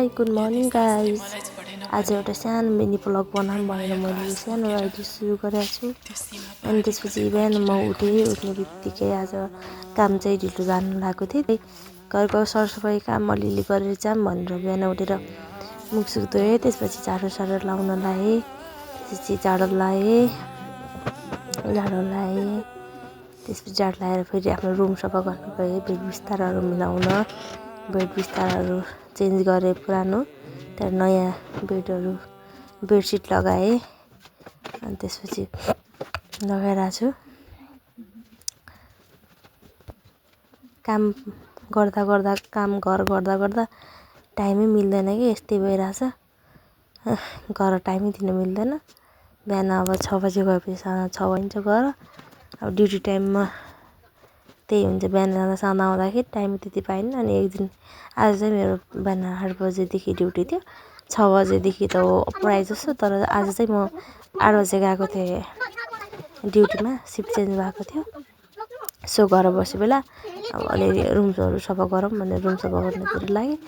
High good morning guys. आज एउटा सानो मिनी ब्लग बनाऊँ भनेर मैले यो सानो आइडी सुरु गरेको छु। अनि त्यसपछि बिहान म उठ्ने बित्तिकै आज काम चाहिँ ढिलो जानु लागेको थिएँ। घरको सरसफाइ काम अलिअलि गरेर जाऊँ भनेर बिहान उठेर मुखसुख धोएँ। त्यसपछि झाडु लाउन लाएँ। त्यसपछि झाडु लाएँ। त्यसपछि झाडु लाएर फेरि आफ्नो रुम सफा गर्नु गएँ। बेड बिस्ताराहरू मिलाउन, बेड बिस्ताराहरू चेन्ज गरेँ पुरानो, त्यहाँ नयाँ बेडसिट लगाएँ। अनि त्यसपछि लगाइरहेको छु। काम गर्दा टाइमै मिल्दैन कि यस्तै भइरहेछ। घर टाइमै दिन मिल्दैन। बिहान अब 6 बजे गएपछि 6 बजिन्छ घर। अब ड्युटी टाइममा त्यही हुन्छ, बिहान जाँदा साँझ आउँदाखेरि टाइम त्यति पाइनँ। अनि एक दिन आज चाहिँ मेरो बिहान 8 बजेदेखि ड्युटी थियो, 6 बजेदेखि त प्रायः जस्तो। तर आज चाहिँ म 8 बजे गएको थिएँ ड्युटीमा, सिफ्ट चेन्ज भएको थियो। सो घर बसे बेला अब अलिअलि रुमहरू सफा गरौँ भनेर रुम सफा गर्नुतिर लागेँ।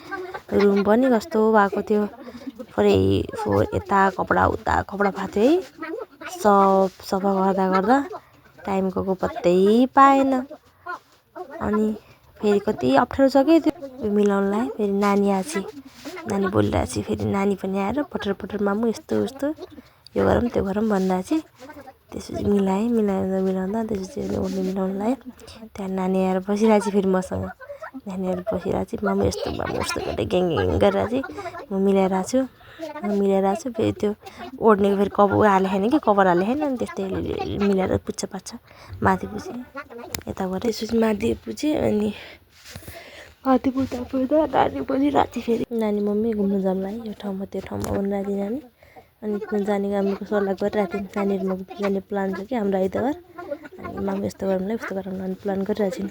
रुम पनि कस्तो भएको थियो, पुरै यता कपडा उता कपडा भएको थियो है। सब सफा गर्दा टाइम गएको पत्तै पाएन। अनि फेरि कति अप्ठ्यारो छ कि त्यो मिलाउनलाई। फेरि नानी बोलिरहेको, फेरि नानी पनि आएर पटर मामु यस्तो यो गरौँ त्यो गरौँ भनिरहेको। त्यसपछि मिलाउँदा त्यसपछि ओर्ने मिलाउन लाएँ। त्यहाँ नानी आएर बसिरहेको, फेरि मसँग नानी आएर बसिरहेको। मामु यस्तो गरेर ग्याङ गरिरहेको। म मिलाइरहेको छु। फेरि त्यो ओढ्नेको फेरि कभर हालेको छैन कि, कभर हालेको छैन। अनि त्यस्तै मिलाएर पुच्छा पाछ माथि पुछेँ, यता गरेँ। त्यसपछि माथि पुछेँ। अनि माथि पुग्दा नानी बोलिरहेको थियो। फेरि नानी मम्मी घुम्नु जाउँला है, यो ठाउँमा त्यो ठाउँमा भनिरहेको थियो नानी। अनि जाने कामको सल्लाह गरिरहेको थियो। नानीहरूमा जाने प्लान छ कि हाम्रो आइतबार। अनि मामु यस्तो गरौँला उस्तो गरौँला अनि प्लान गरिरहेको थियौँ।